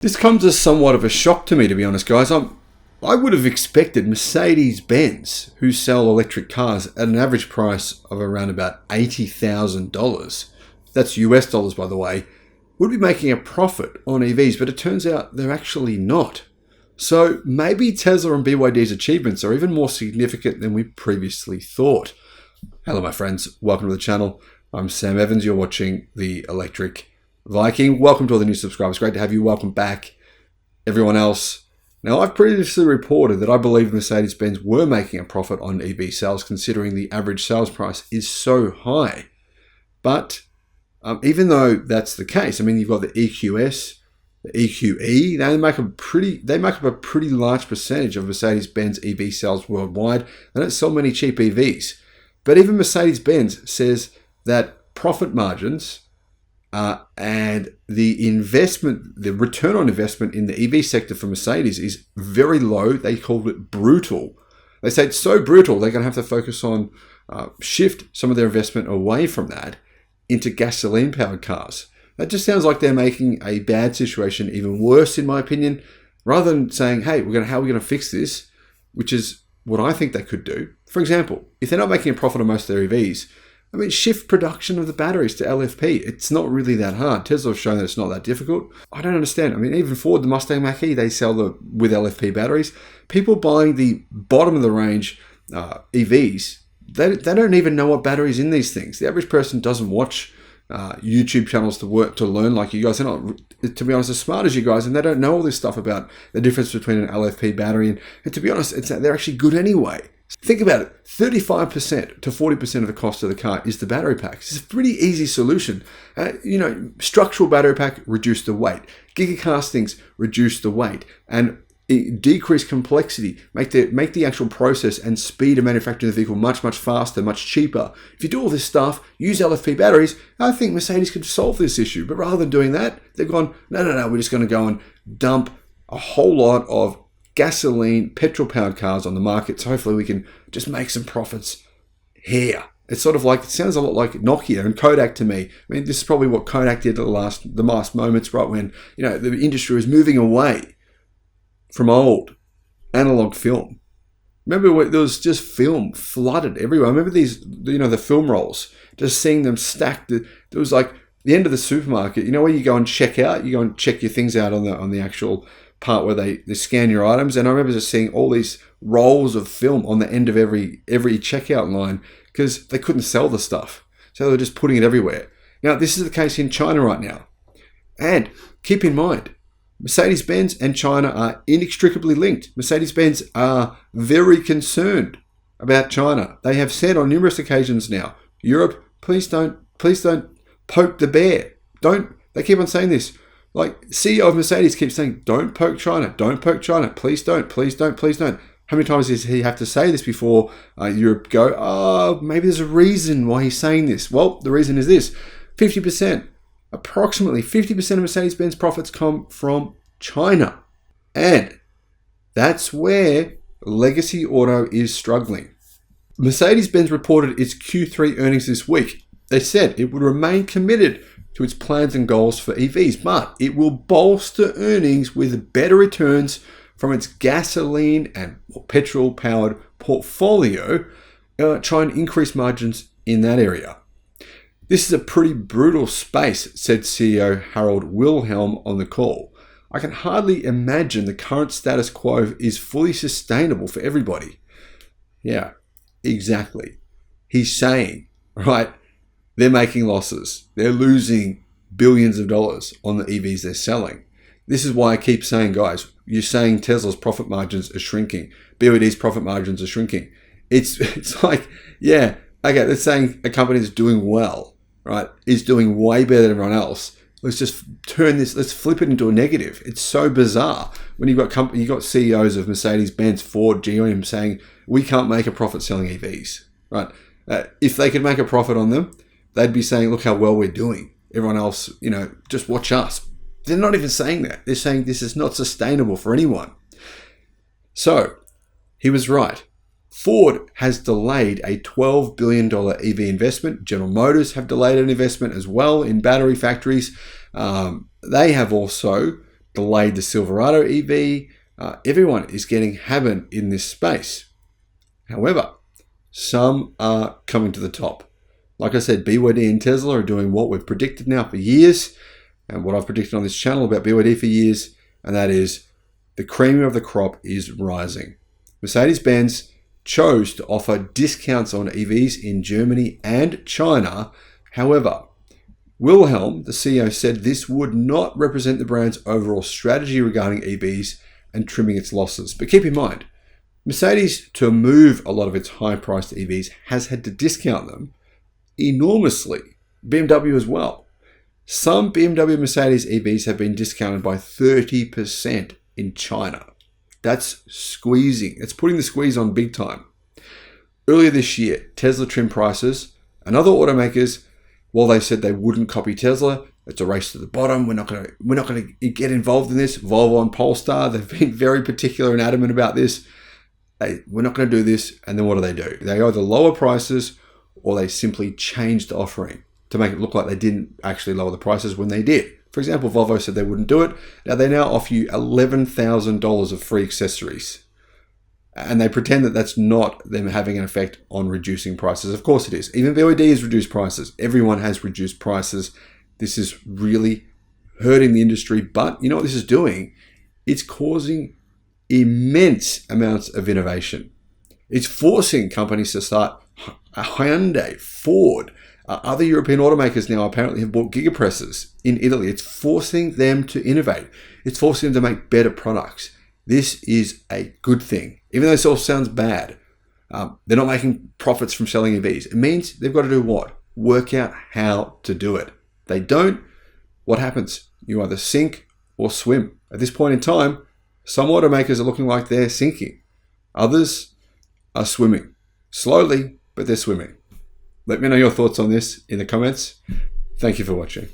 This comes as somewhat of a shock to me, to be honest, guys. I would have expected Mercedes-Benz, who sell electric cars at an average price of around about $80,000, that's US dollars, by the way, would be making a profit on EVs, but it turns out they're actually not. So maybe Tesla and BYD's achievements are even more significant than we previously thought. Hello, my friends. Welcome to the channel. I'm Sam Evans. You're watching the Electric Viking. Welcome to all the new subscribers. Great to have you. Welcome back, everyone else. Now, I've previously reported that I believe Mercedes-Benz were making a profit on EV sales, considering the average sales price is so high. But even though that's the case, I mean, you've got the EQS, the EQE. They make up a pretty large percentage of Mercedes-Benz EV sales worldwide. They don't sell many cheap EVs. But even Mercedes-Benz says that profit margins and the return on investment in the EV sector for Mercedes is very low. They called it brutal. They say it's so brutal they're going to have to focus on shift some of their investment away from that into gasoline-powered cars. That just sounds like they're making a bad situation even worse, in my opinion, rather than saying, hey, how are we going to fix this, which is what I think they could do. For example, if they're not making a profit on most of their EVs, I mean, shift production of the batteries to LFP. It's not really that hard. Tesla have shown that it's not that difficult. I don't understand. I mean, even Ford, the Mustang Mach-E, they sell with LFP batteries. People buying the bottom of the range EVs, they don't even know what batteries in these things. The average person doesn't watch YouTube channels to learn like you guys. They're not, to be honest, as smart as you guys, and they don't know all this stuff about the difference between an LFP battery. And to be honest, they're actually good anyway. Think about it, 35% to 40% of the cost of the car is the battery pack. It's a pretty easy solution. Structural battery pack, reduce the weight. Gigacastings, reduce the weight. And decrease complexity, make the actual process and speed of manufacturing the vehicle much, much faster, much cheaper. If you do all this stuff, use LFP batteries, I think Mercedes could solve this issue. But rather than doing that, they've gone, no, we're just going to go and dump a whole lot of gasoline, petrol-powered cars on the market. So hopefully we can just make some profits here. It's sort of like, it sounds a lot like Nokia and Kodak to me. I mean, this is probably what Kodak did at the last moments, right when the industry was moving away from old analog film. Remember, there was just film flooded everywhere. I remember these, the film rolls, just seeing them stacked. It was like the end of the supermarket. Where you go and check out, you go and check your things out on the actual part where they scan your items. And I remember just seeing all these rolls of film on the end of every checkout line because they couldn't sell the stuff. So they were just putting it everywhere. Now, this is the case in China right now. And keep in mind, Mercedes-Benz and China are inextricably linked. Mercedes-Benz are very concerned about China. They have said on numerous occasions now, Europe, please don't poke the bear. They keep on saying this. Like, CEO of Mercedes keeps saying, don't poke China, please don't. How many times does he have to say this before Europe go, oh, maybe there's a reason why he's saying this? Well, the reason is this, approximately 50% of Mercedes-Benz profits come from China. And that's where legacy auto is struggling. Mercedes-Benz reported its Q3 earnings this week. They said it would remain committed to its plans and goals for EVs, but it will bolster earnings with better returns from its gasoline and petrol-powered portfolio, try and increase margins in that area. This is a pretty brutal space, said CEO Harold Wilhelm on the call. I can hardly imagine the current status quo is fully sustainable for everybody. Yeah, exactly. He's saying, right, they're making losses. They're losing billions of dollars on the EVs they're selling. This is why I keep saying, guys, you're saying Tesla's profit margins are shrinking. BYD's profit margins are shrinking. It's like, yeah, okay, they're saying a company that's doing well, right, is doing way better than everyone else. Let's just let's flip it into a negative. It's so bizarre when you've got CEOs of Mercedes-Benz, Ford, GM saying, we can't make a profit selling EVs, right? If they could make a profit on them, they'd be saying, look how well we're doing. Everyone else, just watch us. They're not even saying that. They're saying this is not sustainable for anyone. So, he was right. Ford has delayed a $12 billion EV investment. General Motors have delayed an investment as well in battery factories. They have also Blade, the Silverado EV. Everyone is getting hammered in this space. However, some are coming to the top. Like I said, BYD and Tesla are doing what we've predicted now for years, and what I've predicted on this channel about BYD for years, and that is the cream of the crop is rising. Mercedes-Benz chose to offer discounts on EVs in Germany and China. However, Wilhelm, the CEO, said this would not represent the brand's overall strategy regarding EVs and trimming its losses. But keep in mind, Mercedes, to move a lot of its high-priced EVs, has had to discount them enormously. BMW as well. Some BMW and Mercedes EVs have been discounted by 30% in China. That's squeezing. It's putting the squeeze on big time. Earlier this year, Tesla trimmed prices, and other automakers, while they said they wouldn't copy Tesla, it's a race to the bottom. We're not going to get involved in this. Volvo and Polestar, they've been very particular and adamant about this. We're not going to do this. And then what do? They either lower prices or they simply change the offering to make it look like they didn't actually lower the prices when they did. For example, Volvo said they wouldn't do it. Now they now offer you $11,000 of free accessories. And they pretend that that's not them having an effect on reducing prices. Of course it is. Even BYD has reduced prices. Everyone has reduced prices. This is really hurting the industry. But you know what this is doing? It's causing immense amounts of innovation. It's forcing companies to start. Hyundai, Ford, other European automakers now apparently have bought gigapresses in Italy. It's forcing them to innovate. It's forcing them to make better products. This is a good thing. Even though this all sounds bad, they're not making profits from selling EVs. It means they've got to do what? Work out how to do it. They don't, what happens? You either sink or swim. At this point in time, some automakers are looking like they're sinking. Others are swimming. Slowly, but they're swimming. Let me know your thoughts on this in the comments. Thank you for watching.